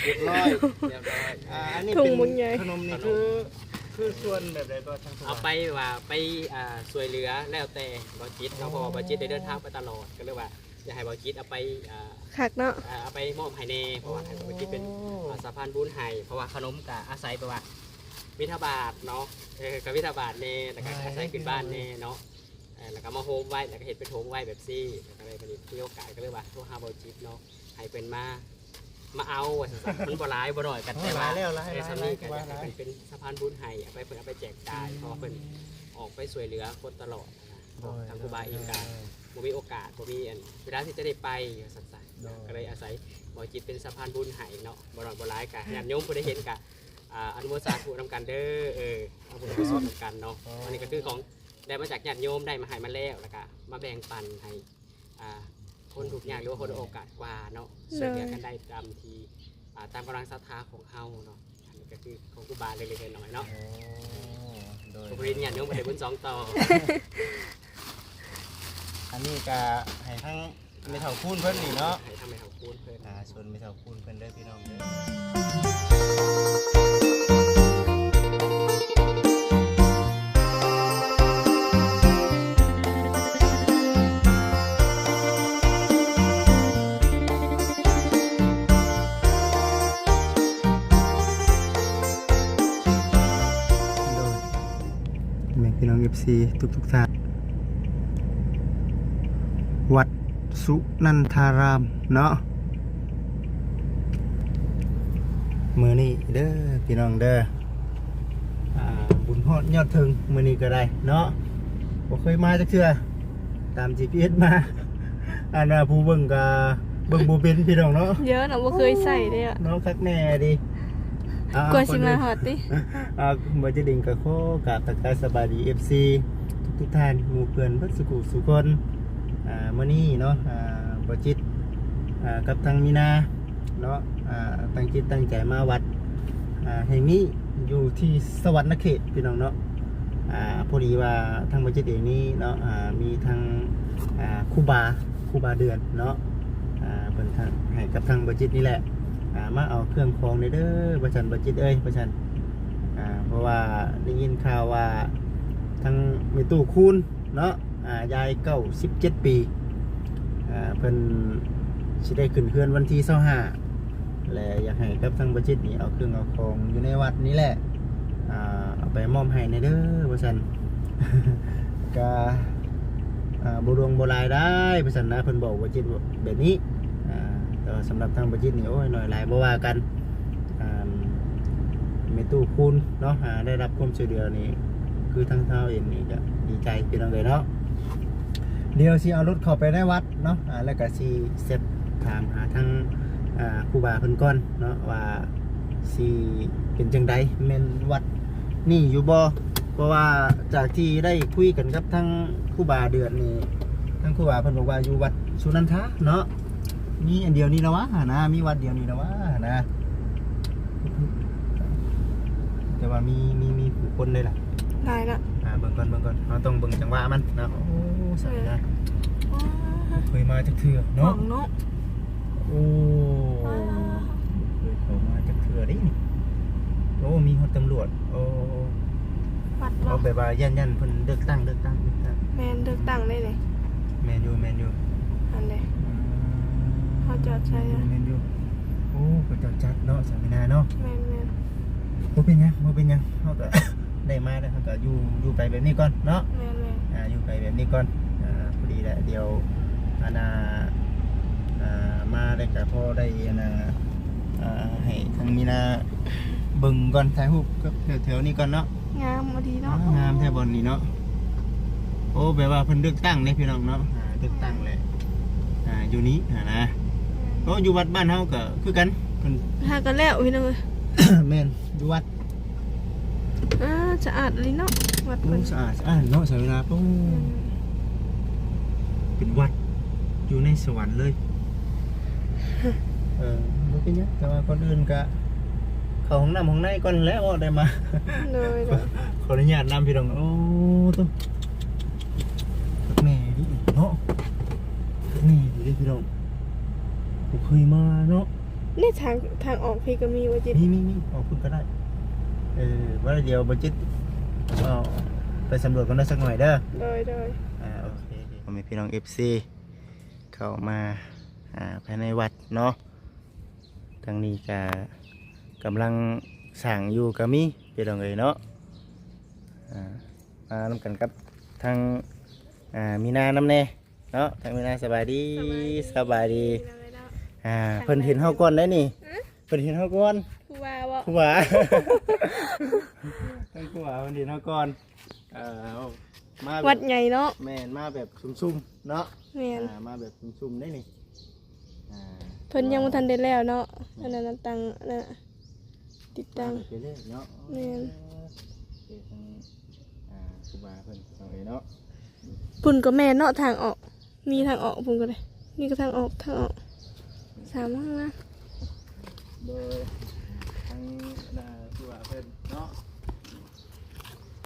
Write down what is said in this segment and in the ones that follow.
เรียบร้อยอันนี้เป็นขนมนี่คือส่วนแบบใดก็ทั้งตัวเอาไปว่าไปช่วยเหลือแล้วแต่บอจิตเนาะเพราะว่าบอจิตได้เดินทางไปตลอดก็เลยว่าอยากให้บอจิตเอาไปคักเนาะเอาไปมอบให้แน่เพราะว่าบอจิตเป็นสะพานบุญให้เพราะว่าขนมก็อาศัยไปว่าวิทบาทเนาะกับวิทบาทเน่แล้วก็อาศัยขึ้นบ้านเน่เนาะแล้วก็มาโฮมไว้แล้วก็เห็ดเป็นโถงไว้แบบซี่แล้วก็เลยมีโอกาสก็เลยว่าโทรหาบอจิตเนาะให้เป็นมาเอามันบ่ร้ายบ่หน่อยกันแต่ว่าสำนีกันเป็นสะพานบุญให้ไปเพิ่นเอาไปแจกจ่ายเพราะว่าเพิ่นออกไปช่วยเหลือคนตลอดทางครูบาเองก็บ่มีโอกาสบ่มีเวลาที่จะได้ไปสั่นๆก็เลยอาศัยบ่จิตเป็นสะพานบุญให้เนาะบ่หน่อยบ่ร้ายกันญาติโยมผู้ได้เห็นก็อนุโมทนาธุนำกันเด้อเอาบุญกุศลนำกันเนาะอันนี้ก็คือของได้มาจากญาติโยมได้มาให้มาแล้วแล้วก็มาแบ่งปันให้คนทุกอย่างหรือว่าคนโอกาสกว่าเนาะช่วยเหลือกันได้ตามที่ตามกำลังศรัทธาของเฮาเนาะอันนี้ก็คือของครูบาเล็กๆน้อยๆเนาะโดยปริญญาโยมไปได้บุญ2ต่ออันนี้ก็ให้ทั้งไม่เท่าคูณเพิ่นนี่เนาะให้ทั้งไม่เท่าคูณเพิ่นส่วนไม่เท่าคูณเพิ่นได้พี่น้องเด้อพี่น้อง FC ทุกท่านวัดสุนันทารามเนาะมื้อนี้เด้อพี่น้องเด้อบุญฮอดยอดถึงมื้อนี้ก็ได้เนาะบ่เคยมาจักเทื่อตาม GPS มาผู้เบิ่งก็เบิ่งบ่เป็นพี่น้องเนาะเยอะนะบ่เคยใส่เลยเนาะคักแน่ดิกว่าสิมาฮอดติบ่จะดิ่งกับโคกับทักทายสบายดี FC ทุกท่านหมู่เพื่อนเพิ่นสุคนมื้อนี้เนาะบ่จิตกับทางมีนาเนาะตั้งจิตตั้งใจมาวัดแห่งนี้อยู่ที่สวรรค์เขตพี่น้องเนาะพอดีว่าทางบ่จิตเองนี่เนาะมีทางครูบาเดือนเนาะเพิ่นให้กับทางบ่จิตนี่แหละมาเอาเครื่องของเด้อประชันบัจิตประชันเพราะว่าได้ยินข่าวว่าทั้งมีตู้คูณเนาะยายเก้า17 ปีเพิ่นสิได้ขึ้นเฮือนวันที่25และอยากให้กับทางบัจิตนี่เอาเครื่องเอาของอยู่ในวัดนี้แหละเอาไปมอบให้เด้อประชันก็บ่ดวงบ่ลายได้ประชันนะเพิ่นบอกบัจิตแบบนี้สำหรับทางบัจิตนี่โอ้ยหน่อยหลายบ่ว่ากันเมตู้คูณเนาะได้รับความช่วยเหลือนี่คือทางเท้าเองนี่จะดีใจพี่น้องเลยเนาะเดี๋ยวสิเอารถเข้าไปในวัดเนาะแล้วก็สิเสร็จถามหาทางครูบาเพิ่นก่อนเนาะว่าสิเป็นจังได๋แม่นวัดนี่อยู่บ่เพราะว่าจากที่ได้คุยกันกับทางครูบาเดือนนี่ทางครูบาเพิ่นบอกว่าอยู่วัดสุนันทาเนาะมีอันเดียวนี้นะวะนะมีวัดเดียวนี้นะวะนะแต่ว่ามีผู้คนเลยล่ะได้ละเบิ่งก่อนเราต้องเบิ่งจังหวะมันนะโอ้สวยนะเคยมาจากเถื่อเนาะโอ้เคยเข้ามาจากเถื่อดิโอ้มีตำรวจโอ้เอาแบบว่ายันเพิ่นเลือกตั้งแมนเลือกตั้งได้เลยแมนยูอันนี้เขาจอดใช่แมนยูโอ้เขาจอดจัดเนาะสามีนาเนาะแมนบ่เป็นยังเขาก็ได้มาแล้วเขาก็อยู่ไปแบบนี้ก่อนเนาะอยู่ไปแบบนี้ก่อนพอดีแหละเดี๋ยวมาได้ก็พอได้ให้ทางมีนาเบิ่งก่อนถ่ายรูปกับแถวๆนี้ก่อนเนาะงามพอดีเนาะงามแท้บนนี้เนาะโอ้แบบว่าเพิ่นเลือกตั้งเลยพี่น้องเนาะเลือกตั้งเลยอยู่นี้นะก็อยู่วัดบ้านเฮาก็คือกันเพิ่นหากันแล้วพี่น้องเอ้ยแม่นอยู่วัดสะอาดเลยเนาะวัดเพิ่นสะอาดเนาะสามีนาปุ๊เป็นวัดอยู่ในสวรรค์เลยบ่เป็นหยังแต่ว่าคนอื่นก็เข้าห้องน้ำห้องในก่อนแล้วได้มาเลยขออนุญาตนำพี่น้องโอ้ตุ๊แม่ดิเนาะนี่ดิพี่น้องผมเคยมาเนาะ นี่ทางออกพี่ก็มีว่าจิต มีออกคุณก็ได้ว่าเดี๋ยวบจิตเอาไปสำรวจกันได้สักหน่อยเด้อ โดย โอเคผมมีพี่น้อง FC เข้ามาภายในวัดเนาะทางนี้ก็กำลังสั่งอยู่ก็มีพี่น้องเอ๋ยเนาะมานำกันกับทางมีนาน้ำแน่เนาะทางมีนาสบายดีสบายดี เพิ่นเห็นเฮาก่อนได้นี่เพิ่นเห็นเฮาก่อน ผู้ว่าบ่ ผู้ว่าทั้งผู้ว่าเพิ่นเห็นเฮาก่อนมาแบบ วัดใหญ่เนาะ แม่นมาแบบซุ่มๆเนาะ แม่น มาแบบซุ่มๆได้นี่ เพิ่นยังบ่ทันได้แล้วเนาะอันนั้นตังน่ะติดตัง ไปเรื่อยเนาะ แม่น เดี๋ยวทางผู้ว่าเพิ่นเอาเลยเนาะ ปุ่นก็แม่นเนาะทางออก มีทางออกปุ่นก็ได้นี่ก็ทางออกสามห้องนะ โดยทางผู้ว่าเพิ่นเนาะ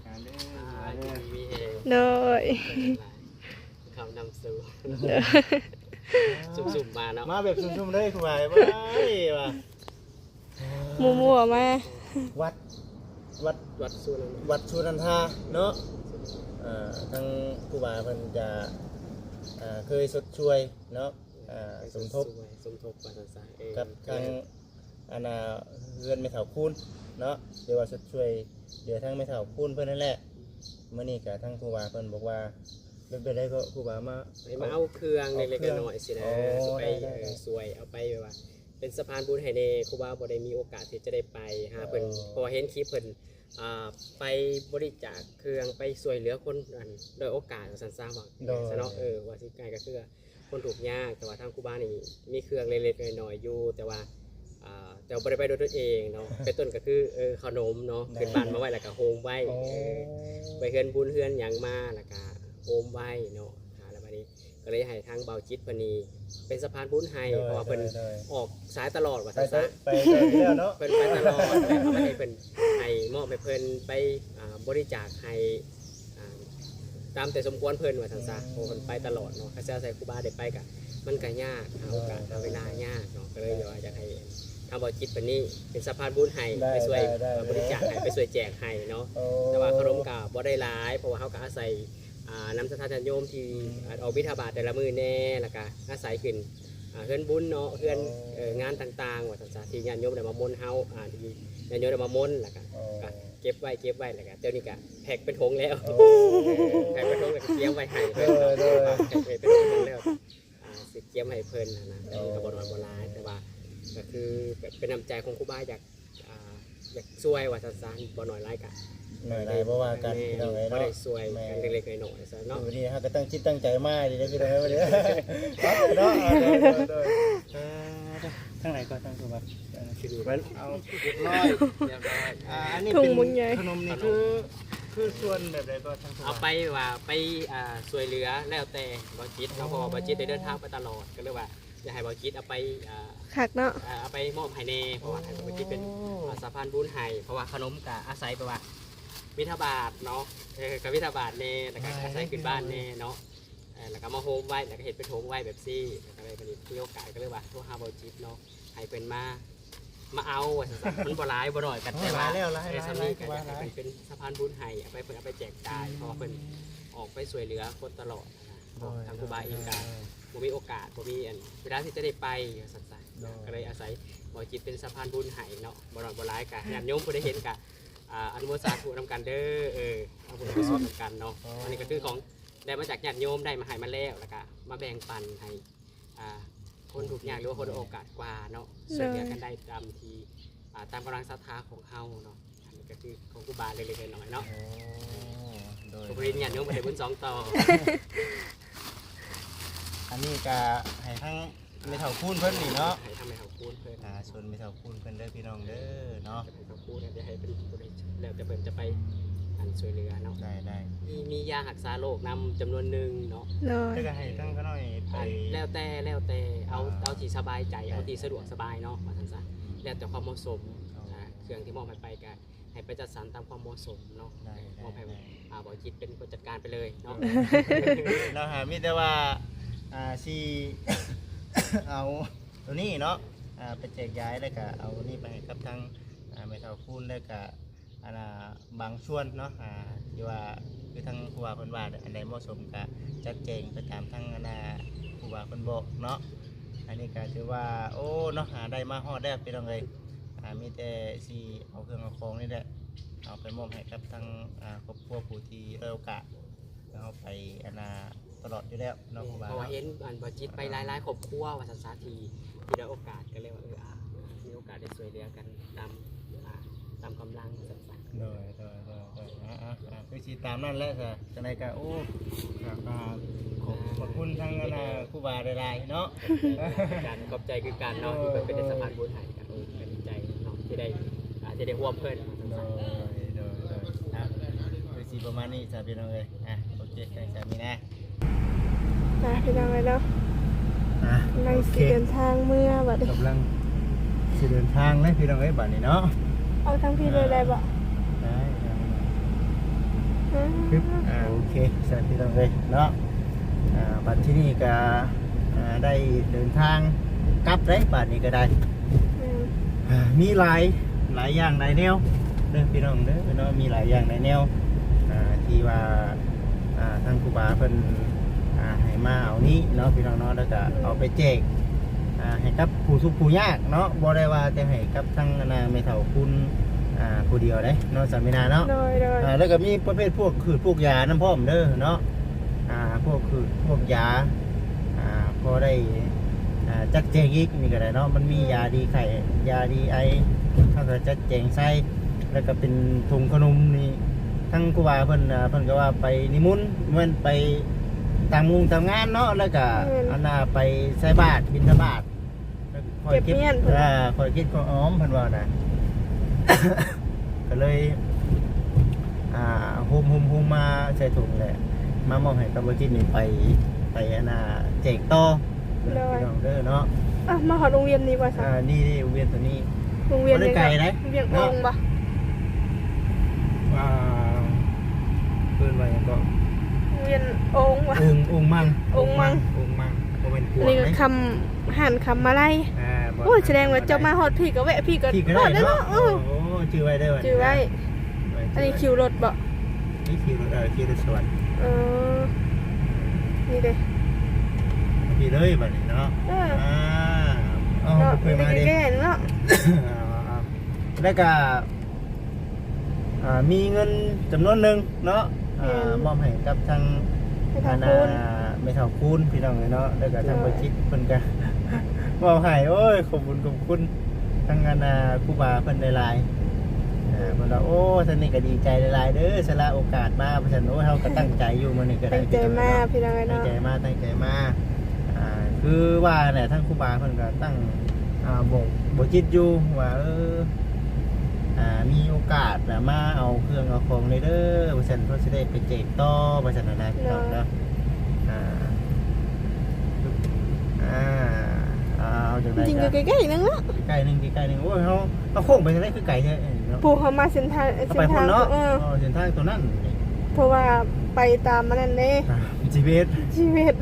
การเด้อ มีเอง โดย คำนำสู่สุ่มๆมาเนาะ มาแบบซุ่มๆเลยผู้ว่าว้ายว่า มั่วๆมา วัด วัดสุนัน วัดสุนันทาเนาะทางครูบาเพิ่นจะเคยสดช่วยเนาะสมทบ สมทบมาสายเอง กับทางเรือนไม่เถาคูนเนาะเดี๋ยวว่าสดช่วยเดี๋ยวทางไม่เถาคูนเพิ่นนั่นแหละมื้อนี้ก็ทางครูบาเพิ่นบอกว่าเป็นไปได้ก็ครูบามา มาเอาเครื่องเล็กๆน้อยๆสินะไปสวยเอาไปแบบว่า เป็นสะพานบุญให้เนครูบาบ่ได้มีโอกาสที่จะได้ไปหาเพิ่นพอเห็นคลิปเพิ่นไปบริจาคเครื่องไปช่วยเหลือคนโดยโอกาสสันซ่าบอกซะเนาะว่าสิกายก็คือคนถูกยากแต่ว่าทางครูบานี่มีเครื่องเล็กๆน้อยๆอยู่แต่ว่าแต่บ่ได้ไปโดยตัวเองเนาะเป็นต้นก็คือขนมเนาะขึ้นบ้านมาไว้แล้วก็โฮมไว้ไปเฮือนบุญเฮือนหยังมาแล้วก็โฮมไว้เนาะแล้วบัดนี้ก็เลยให้ทางเบาจิตเพิ่นนี่เป็นสะพานบุญให้เพราะว่าเพิ่นออกสายตลอดว่าซั่นซะ ไปแล้วเนาะ เพิ่นไปตลอดเอามาให้เพิ่นให้มอบให้เพิ่นไปบริจาคให้ตามแต่สมควรเพิ่นว่าซั่นซะโอ้เพิ่นไปตลอดเนาะข้าเจ้าใส่ครูบาได้ไปก็มันก็ยากหาโอกาสหาเวลายากเนาะก็เลยว่าอยากให้ทางบ่จิตเพิ่นนี่เป็นสะพานบุญให้ไปช่วยบริจาคให้ไปช่วยแจกให้เนาะแต่ว่าขนมก็บ่ได้หลายเพราะว่าเฮาก็อาศัยนำสถานญาติโยมที่ออกบิณฑบาตแต่ละมื้อแน่แล้วก็อาศัยขึ้นเฮือนบุญเนาะเฮือนงานต่างๆว่าซั่นซะที่ญาติโยมได้มามนต์เฮาที่ญาติโยมได้มามนต์แล้วก็เก็บไว้แล้วก็เดี๋ยวนี้ก็แพ็คเป็นถุงแล้วแพ็คเป็นถุงแล้วก็เตรียมไว้ให้เพิ่นแพ็คเป็นถุงแล้วสิเตรียมให้เพิ่นนะก็บ่น้อยบ่หลายแต่ว่าก็คือเป็นน้ำใจของครูบาอยากช่วยว่าซั่นๆบ่น้อยหลายก็ หน่อยได้เพราะว่าการพี่น้อง บ่ เนาะ ได้ช่วยกันเล็กๆน้อยๆซะเนาะ วันนี้ฮะก็ตั้งจิตตั้งใจมากดีนะพี่น้องวันนี้เนาะทางไหนก็ทางตัวแบบคือไปเอาเรียบร้อยอันนี้เป็นขนมนี่คือส่วนแบบใดก็ทางตัว เอาไปว่าไปช่วยเหลือแล้วแต่บ่จิตเนาะเพราะว่าบ่จิตได้เดินทางไปตลอดก็เลยว่าอยากให้บ่จิตเอาไป คักเนาะ เอาไปมอบให้แน่เพราะว่าให้บ่จิตเป็นสะพานบุญให้เพราะว่าขนมก็อาศัยไปว่าวิทบาทเนาะกับวิทบาทแน่แล้วก็อาศัยขึ้นบ้านแน่เนาะแล้วก็มาโฮมไว้แล้วก็เห็ดเป็นโถงไว้แบบซี่แล้วก็เลยพอดีมีโอกาสก็เลยว่าโทรหาเบาจิตเนาะให้เป็นมาเอามันบ่ร้ายบ่หน่อยกันแต่ว่าสามีก็อยากให้เป็นสะพานบุญให้เอาไปเพิ่นเอาไปแจกจ่ายเพราะว่าเพิ่นออกไปช่วยเหลือคนตลอดทางครูบาเองก็บ่มีโอกาสบ่มีเวลาที่จะได้ไปสั่นๆก็เลยอาศัยเบาจิตเป็นสะพานบุญให้เนาะบ่หน่อยบ่ร้ายกันญาติโยมผู้ได้เห็นก็อนุโมทนาถูกนำกันเด้อเอาบุญกุศลนำกันเนาะอันนี้ก็คือของได้มาจากญาติโยมได้มาให้มาแล้วแล้วก็มาแบ่งปันให้คนทุกอย่างหรือว่าคนโอกาสกว่าเนาะช่วยเหลือกันได้ตามที่ตามกำลังศรัทธาของเฮาเนาะอันนี้ก็คือของครูบาเล็กๆน้อยๆเนาะขอบคุณญาติโยมไปได้บุญสองต่อ อันนี้ก็ให้ทั้งไม่เท่าคูนเพิ่นนี่เนาะ ให้ทำให้เขาพูดเพิ่น ส่วนไม่เท่าคูนเพิ่นเด้อพี่น้องเด้อเนาะ จะให้เขาพูดจะให้เป็นผู้ใดแล้วแต่เพิ่นจะไปช่วยเหลือเนาะ ได้ มียารักษาโรคนำจำนวนหนึ่งเนาะ โดย ก็ให้ทั้งก็น้อยไป แล้วแต่เอาที่สบายใจเอาที่สะดวกสบายเนาะมาทันซะแล้วแต่ความเหมาะสมเครื่องที่มอบให้ไปก็ให้ไปจัดสรรตามความเหมาะสมเนาะมอบให้บ่จิตเป็นคนจัดการไปเลยเนาะ เนาะมีแต่ว่าสิเอาตัวนี้เนาะ ไปแจกย้ายแล้วก็เอานี่ไปให้กับทางแม่เฒ่าคูณแล้วก็บางส่วนเนาะที่ว่าคือทางผู้ว่าเพิ่นว่าอันใดเหมาะสมก็จัดแจงไปตามทางผู้ว่าเพิ่นบอกเนาะอันนี้ก็ถือว่าโอ้เนาะได้มาฮอดแล้วพี่น้องเอ้ยมีแต่สิเอาเครื่องเอาของนี่แหละเอาไปมอบให้กับทางครอบครัวผู้ที่ได้โอกาสเอาไปตลอดอยู่แล้วเนาะผู้ว่า เพราะว่าเห็นอันบ่จิตไปหลายๆครอบครัวว่าสาธีที่ได้โอกาสก็เลยว่ามีโอกาสได้ช่วยเหลือกันตามกำลังสัก โดยคือสิตามนั่นแหละค่ะจังได๋ก็โอ้ขอบคุณทางครูบาหลายๆเนาะ การขอบใจคือการเนาะที่เพิ่นเป็นสะพานบุญให้กันก็ดีใจเนาะที่ได้ร่วมเพิ่น โดยคือสิประมาณนี้จ้ะพี่น้องเอ้ยโอเคใช่มีนะ พี่น้องเลยเนาะ โอก ำลัง เค สิเดินทางเมื่อบัดนี้ กำลังสิเดินทางเลยพี่น้องเอ้ยบัดนี้เนาะ เอาทั้งพี่เลยได้บ่ ได้ปึ๊บโอเคใช่พี่น้องเอ้ยเนาะบัดที่นี่ก็ได้เดินทางกลับได้บัดนี้ก็ได้ มีหลายอย่างหลายแนวเด้อพี่น้องเด้อเนาะมีหลายอย่างหลายแนวที่ว่าทางครูบาเพิ่นให้มาเอานี้เนาะพี่น้องเนาะแล้วก็เอาไปแจกให้กับผู้ทุกข์ผู้ยากเนาะบ่ได้ว่าแต่ให้กับทางแม่เฒ่าคุณผู้เดียวเด้เนาะสามีนาเนาะ โดย แล้วก็มีประเภทพวกคือพวกยาน้ำพร้อมเด้อเนาะพวกคือพวกยาพอได้จัดแจงอีกนี่ก็ได้เนาะมันมียาดีไข้ยาดีไอถ้าเกิดจัดแจงใส่แล้วก็เป็นถุงขนมนี่ทั้งครูบาเพิ่นก็ว่าไปนิมนต์มันไปตามงานเนาะแล้วก็ไปใส่บาตรบิณฑบาตคอยคิดก็อ้อมเพิ่นว่านะ ก็เลยโฮมมาใส่ถุงแหละมามอบให้กับบ่จิตนี่ไปแจกต่อพี่น้องเด้อเนาะ มาหอโรงเรียนนี้ป่ะจ๊ะ นี่โรงเรียนตัวนี้ โรงเรียน บ่ได้ไกลนะ โรงเรียนองค์ป่ะ เพิ่นว่าหยังก็ โรงเรียนองค์ป่ะ องค์มัง องค์มัง บ่แม่นกว นี่ ง ก็ ไหม หันคำมาไล่โอ้ยแสดงว่าเจ้ามาฮอดพี่ก็แวะพี่ก็ ที่ก็ ฮอ ได้ ดได้ เนาะ เนาะ โอ้ชื่อไว้ได้อ จื้อไว้ อันนี้คิวรถบ่ นี่คิวรถสวรรค์ นี่เด้ พี่เลยบัดนี้เนาะเอา เนาะ เคยมาดิ แก่ๆเนาะ แล้วก็มีเงินจำนวนหนึ่งเนาะมอบให้กับทาง ไปทางคุณ ไม่เท่าคูณพี่น้องเลยเนาะแล้วก็ทางบริจิตเพิ่นก็มอบให้โอ้ยขอบคุณทางครูบาเพิ่นหลายๆเพิ่นว่าโอ้ท่านนี่ก็ดีใจหลายๆเด้อสละโอกาสมาเพราะฉะนั้นโอ้เฮาก็ตั้งใจอยู่มื้อนี้ก็ได้ ตั้งใจมากพี่น้อง ตั้ง เนาะ ใจมาคือว่าเนี่ยทางครูบาเพิ่นก็ตั้งบอกบ่จิตอยู่ว่ามีโอกาสมาเอาเครื่องเอาของเลยเด้อว่าซั่นเพิ่นสิได้ไปแจกต่อว่าซั่นนะพี่น้องเนาะเอาจังได๋ จริงๆก็ใกล้ๆนึงเนาะ ใกล้ๆนึงโอ้ยเฮาโค้งไปทางไหนคือไกลแท้เนาะ ผู้เขามาเส้นทาง ไปพุ่นเนาะเส้นทางตัวนั้น เพราะว่าไปตามมันนั่นเด้ ชีวิต ชีวิต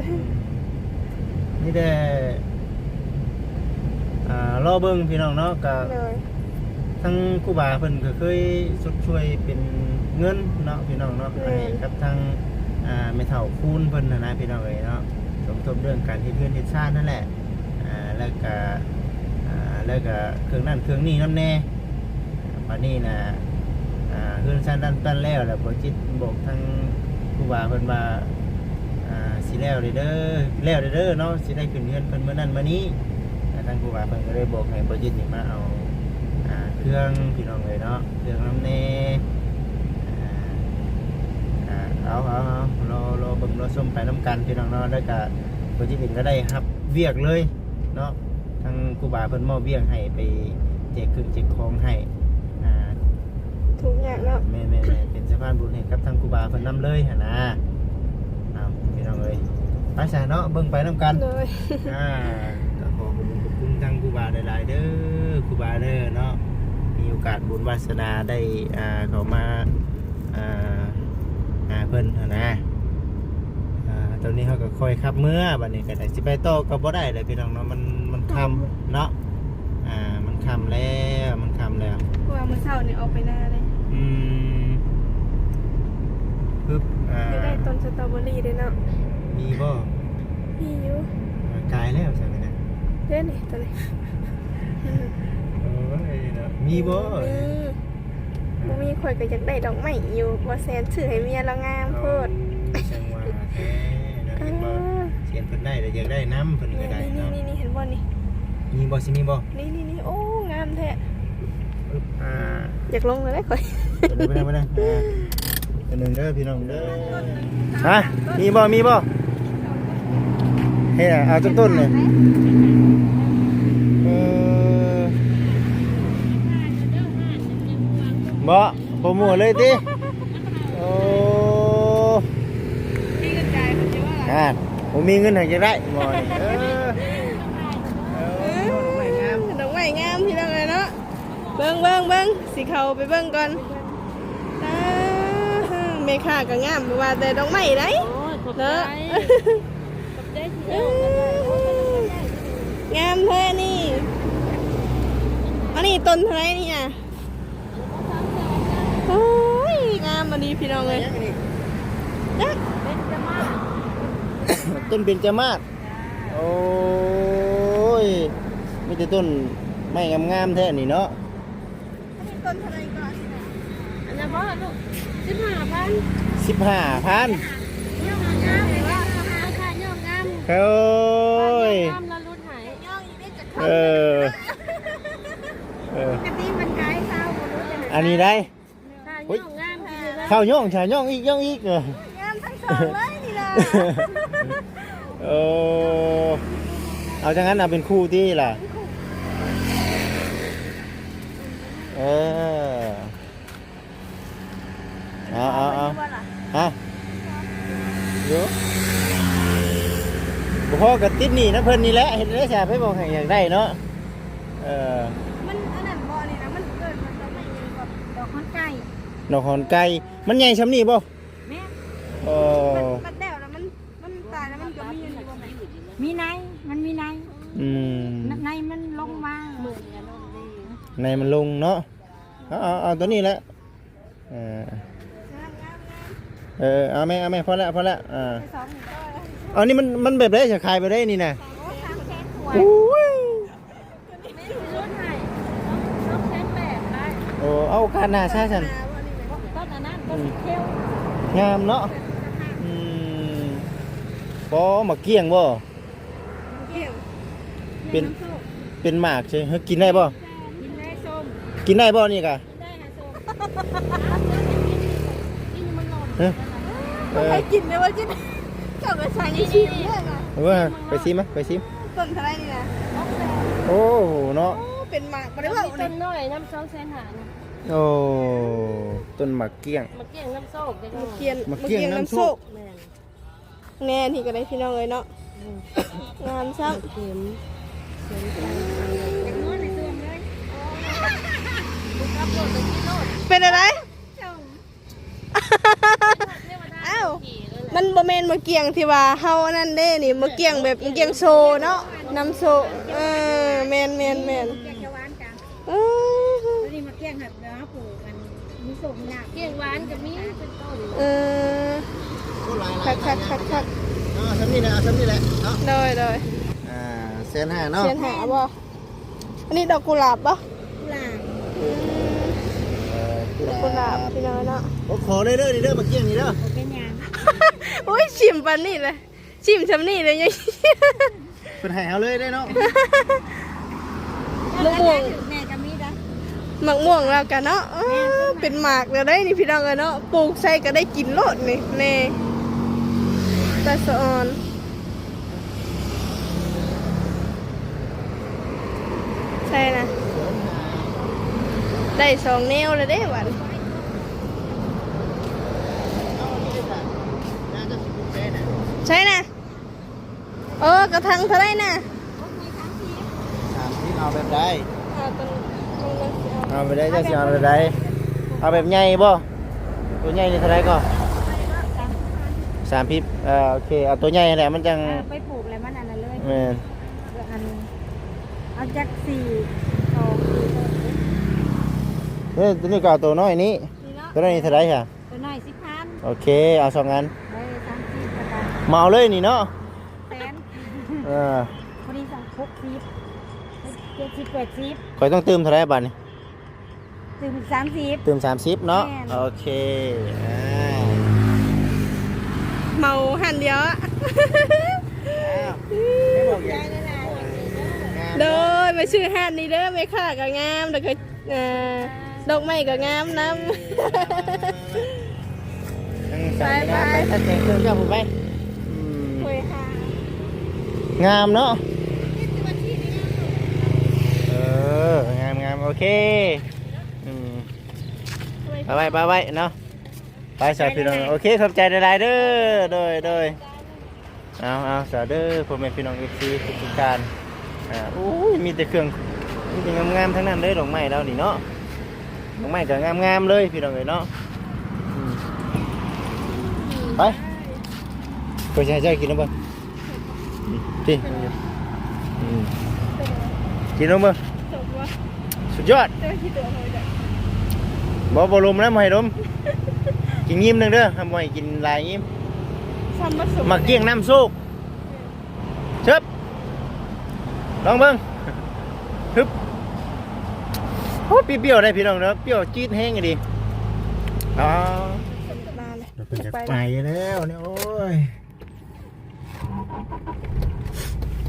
นี่แต่รอเบิ่งพี่น้องเนาะก็ เลย ทั้งครูบาเพิ่นก็เคยสุดช่วยเป็นเงินเนาะพี่น้องเนาะให้กับทางแม่เฒ่าคูณเพิ่นนะพี่น้องเอ้ยเนาะสมทบเรื่องการเฮ็ดเรือนเฮ็ดชาตินั่นแหละแล้วก็เครื่องนั้นเครื่องนี้นำแน่บัดนี้น่ะเรือนชาติตั้นแล้วบ่จิตบอกทางครูบาเพิ่นว่าสิแล้วเด้อเนาะสิได้ขึ้นเรือนเพิ่นมื้อนั้นมื้อนี้ทางครูบาเพิ่นก็เลยบอกให้บ่จิตนี่มาเอาเครื่องพี่น้องเลยเนาะเครื่องน้ำเนเอารอเบิ่งรอชมไปน้ำกันพี่น้องเนาะแล้วก็ตัวจิตเองก็ได้รับเวียกเลยเนาะทางครูบาเพิ่นมอบเวียกให้ไปแจกเครื่องแจกของให้ ทุกอย่างเนาะ แม่เป็นสะพานบุญให้กับทางครูบาเพิ่นนำเลยหั่นนะพี่น้องเอ้ยไปซะเนาะเบิ่งไปน้ำกัน เลย ก็ขอขอบคุณทางครูบาหลายๆเด้อครูบาเด้อเนาะมีโอกาสบุญวาสนาได้เขามาเพิ่นนะตอนนี้เขาก็คอยขับเมื่อบัดนี้ก็ได้สิไปต่อก็บ่ได้เลยพี่น้องเนาะมันคำเนาะ คำแล้วมันคำแล้ว เพราะว่ามื้อเช้านี่ออกไปหน้าเลย อืมปึ๊บอยู่ได้ต้นสตรอเบอรี่ด้วยเนาะ มีบ่ มีอยู่ กายแล้วใช่ไหมนะ เด้อนี่ตัวนี้ โอ้ยเนาะมีบ่ บ่มีข่อยก็อยากได้ดอกไม้อยู่บ่แซนซื้อให้เมียละงามโพด จังหวะแท้นะเห็นบ่เสียนเพิ่นได้แต่อยากได้น้ำเพิ่นก็ได้เนาะ นี่เห็นบ่นี่ มีบ่สิมีบ่ นี่โอ้งามแท้ ปึ๊บอยากลงเลยได้ข่อย ไปได้อันหนึ่งเด้อพี่น้องเด้อฮะมีบ่เฮ้ยเอาต้นเลยบ่โปรโมทเลยติโอ้ มีกระจายมันจะว่า ผมมีเงินให้จะได้บ่นี่ดอกไม้งามพี่น้องเลยเนาะเบิ่งสิเข้าไปเบิ่งก่อนแม่ค้าก็งามบ่ว่าแต่ดอกไม้ไดเนาะงามแท้นี่อันนี้ต้นเท่าไหร่นี่อ่ะโอ้ยงามอันนี้พี่น้องเลยต้นเบญจมาศโอ้ยมีแต่ต้นไม้งามๆแท้นี่เนาะ อันนี้ต้นเท่าไหร่ก่อนอันนั้นบ่ลูก15,000 15,000 ย่องงามเลยว่าราคาย่องงาม โอ้ย งามแล้วรุ่นหายย่องอีนี่จะ เออ ปกติมันขายเช้าบ่รู้จัง อันนี้ได้ ย่องงามทีเดียวเลย ข้าวย่องชาย่องอีกงามทั้งสองเลยนี่ล่ะ เออเอาจังงั้นเอาเป็นคู่ที่ล่ะเออเอาฮะเยอะพ่อกับติดนี่นะเพิ่นนี่แหละเห็นได้ชาไปบอกให้อยากได้เนาะมันอันนั้นบ่นี่นะมันเกิดมันไม่ยังกับดอกคอนไก่ ดอกหอนไก่มันใหญ่ชำนี่บ่แม่มันแดวแล้วมันตายแล้วมันก็มีอยู่บ่แม่มีในมันมีในในมันลงมาในมันลงเนาะเอาตัวนี้แหละเอาแม่พอแล้วอันนี้มันแบบได้จะขายไปได้นี่นะโอ้เอาการนาใช่ฉันงามเนาะบ่มาเกี้ยงบ่เป็นหมากใช่กินได้บ่กินได้บ่นี่กะไปกินเลยว่าจิเจ้าก็ใส่ชิมเนี่ยนะไปซิมไปซิมต้นเท่าไรนี่นะโอ้เนาะเป็นหมากบ่ได้ว่าต้นน้อยน้ำ250,000โอ้ต้นหมากเกี้ยงน้ำโซกมะเกี้ยงน้ำโซกแน่ที่ก็ได้พี่น้องเลยเนาะงามซ้ำเป็นอะไรอ้าวมันบ่แม่นมะเกียงที่ว่าเฮานั่นเด้นี่มะเกียงแบบมะเกียงโซเนาะน้ำโซแม่นเกียงจะหวานจังนี่มะเกียงแบบเนาะปลูกกันมีสุกมีหนักเกียงหวานกับมีเป็นต้นคักซ้ำนี่แหละซ้ำนี่แหละเนาะเลย150,000เนาะ150,000บ่อันนี้ดอกกุหลาบบ่กุหลาบพี่น้องเนาะขอเด้อนี่เด้อมาเกี้ยงนี่เด้อเป็นหยัง โอ้ยชิมปันนี่เลยชิมทำนี่เลยยังเป็นให้เอาเลยได้เนาะมะม่วงแม่ก็มีนะมะม่วงแล้วกันเนาะเป็นหมากแล้วได้นี่พี่น้องเนาะปลูกใส่ก็ได้กินโลดนี่แน่ตาสะออนใช่นะได้2 แนวเลยเด้หวันใช่นะกระทังเท่าไรนะ30เอาแบบใดเอาแบบใดจะสิเอาแบบใดเอาแบบใหญ่บ่ตัวใหญ่นี่เท่าไรก็30โอเคเอาตัวใหญ่แหละมันจังไปปลูกอะไรมันอันนั้นเลยแม่นเอาจัก4 2 นี่ตัวนี้ก็เอาตัวน้อยนี้ นี่เนาะ ตัวนี้เท่าไหร่ค่ะ ตัวน้อย10,000 โอเคเอา2อัน ได้30ประกัน เมาเลยนี่เนาะ แสน พ พอดีสั่ง60 70 80 ข่อยต้องเติมเท่าไหร่บัดนี้ ถึง30 เติม30เนาะ แม่น โอเคเมาหันเดียวอะ โดยมาชื่อหันนี่เด้อไม่ค่าก็งามแล้วก็ดอกไม้ก็งามน้ำ ไปตัดแต่งเครื่องเจ้าผมไป โอ้ยค่ะ งามเนาะงามโอเคไปเนาะไปสาวพี่น้องโอเคขอบใจหลายๆเด้อโดยเอาสาวเด้อพ่อแม่พี่น้องเอฟซีทุกการโอ้ยมีแต่เครื่องมีแต่งามๆทั้งนั้นเลยดอกไม้เรานี่เนาะดอกไม้ก็งามๆเลยพี่น้องเลยเนาะไปก็จะให้เจ้ากินน้ำบ่ที่กินน้ำบ่สุดยอดบ่ลมนะไม่ให้ลมกินยิ้มนึงเด้อทำไมกินลายยิ้มมาเกี้ยงน้ำซุปเชิบลองเบิ่งฮึบโอ้เปรี้ยวได้พี่น้องเนาะเปรี้ยวจี๊ดแห้งดีอ๋อไปแล้วเนี่ยโอ้ย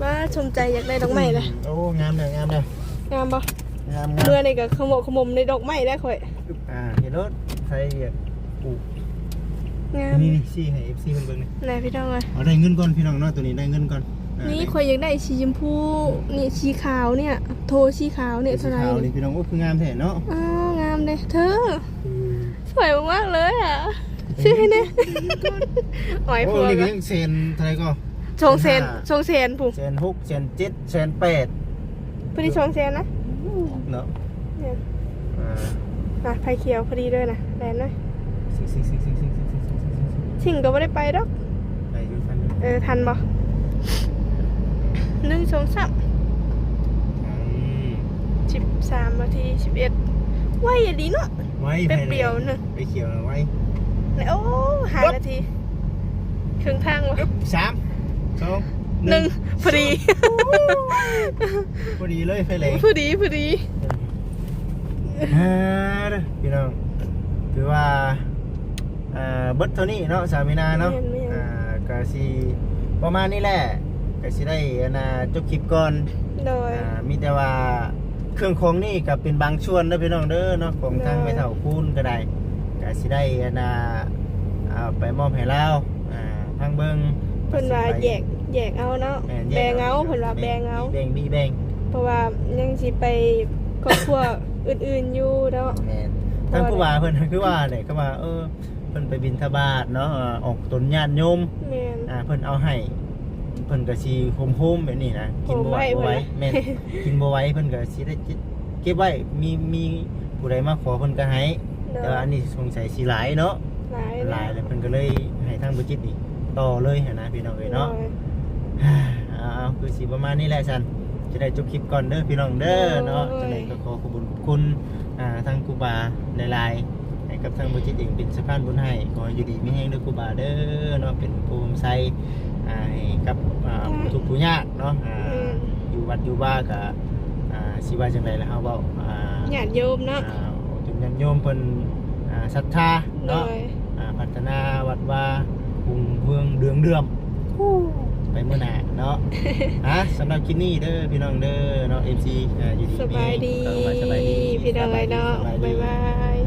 ว่าชมใจอยากได้ดอกไม้เลย โอ้งามเลย งามปะ งาม เมื่อในกับขโมในดอกไม้ได้ค่อย เห็นรถใครปลูก งาม นี่ซี่ให้ FC เพิ่นเบิ่งนี่ ไหนพี่น้องเลย เอาได้เงินก่อนพี่น้องเนาะตัวนี้ได้เงินก่อน นี่ค่อยอยากได้สีชมพูนี่สีขาวเนี่ยโทสีขาวเนี่ยเท่าไหร่ ขาวนี่พี่น้องโอ้คืองามแท้เนาะ อ้าวงามเลยเธอสวยมากเลยอ่ะชื่อให้เนี่ยอ๋อย โอ้ พวง นี่ก็ยังเซนเท่าไหร่ก็ ชงเซนผู้ เซน6เซน7เซน8 พอดีชงเซนนะ เนาะ เนี่ยไฟเขียวพอดีด้วยนะแลนด้วยชิงก็ไม่ได้ไปดอก ไปอยู่ฟัน ทันบ่1 2 3 13 นาที 11ไว้อย่าดีเนาะ ไว้ แป๊บเดียวนึง ไปเขียวไว้ โอ้5 นาทีครึ่งทางวะ 3 2 1พอดี พอดีเลยไฟเหลง พอดี พี่น้องคือว่าเบิดเท่านี้เนาะสามีนาเนาะก็สิประมาณนี้แหละก็สิได้จบคลิปก่อน โดย มีแต่ว่าเครื่องของนี่ก็เป็นบางส่วนเด้อพี่น้องเด้อเนาะของทางไม่เท่าคูณก็ได้ก็สิได้เอาไปมอบให้เราทางเบิ่ง เพิ่นว่าแยกเอาเนาะแบ่งเอาเพิ่นว่าแบ่งเอา แบ่ง เพราะว่ายังสิไปครอบครัวอื่นๆอยู่เนาะ แม่นทางผู้ว่าเพิ่นคือว่าเนี่ยก็ว่าเพิ่นไปบิณฑบาตเนาะออกตนญาติโยม แม่น เพิ่นเอาให้เพิ่นก็สิโฮมๆแบบนี้นะกินบ่ไหว โฮมไว้ แม่นกินบ่ไหวเพิ่นก็สิได้เก็บไว้มีผู้ใดมาขอเพิ่นก็ให้แต่ว่าอันนี้สงสัยสิหลายเนาะ หลาย แล้วเพิ่นก็เลยให้ทางบ่จิตนี่ต่อเลยหั่นนะพี่น้องเอ้ยเนาะเอาคือสิประมาณนี้แหละฉันจะได้จบคลิปก่อนเด้อพี่น้องเด้อเนาะจังได๋ก็ขอขอบคุณทางครูบาหลายๆให้กับทางบ่จิตเองเป็นสะพานบุญให้ขอให้อยู่ดีมีแฮงเด้อครูบาเด้อเนาะเป็นภูมิใจให้กับทุกผู้ยากเนาะอยู่วัดอยู่บ้านก็สิว่าจังได๋ล่ะเฮาเว้าญาติโยมเนาะ ถึงญาติโยมเพิ่นศรัทธา โด เนาะ ย พัฒนาวัดว่ากรุงเมืองเดือมไปเมื่อหน้าเนาะ สำหรับคลิปนี้เด้อพี่น้องเด้อเนาะ MC อยู่ดี สบายดี สบายดี พี่น้องเลยเนาะบ๊ายบาย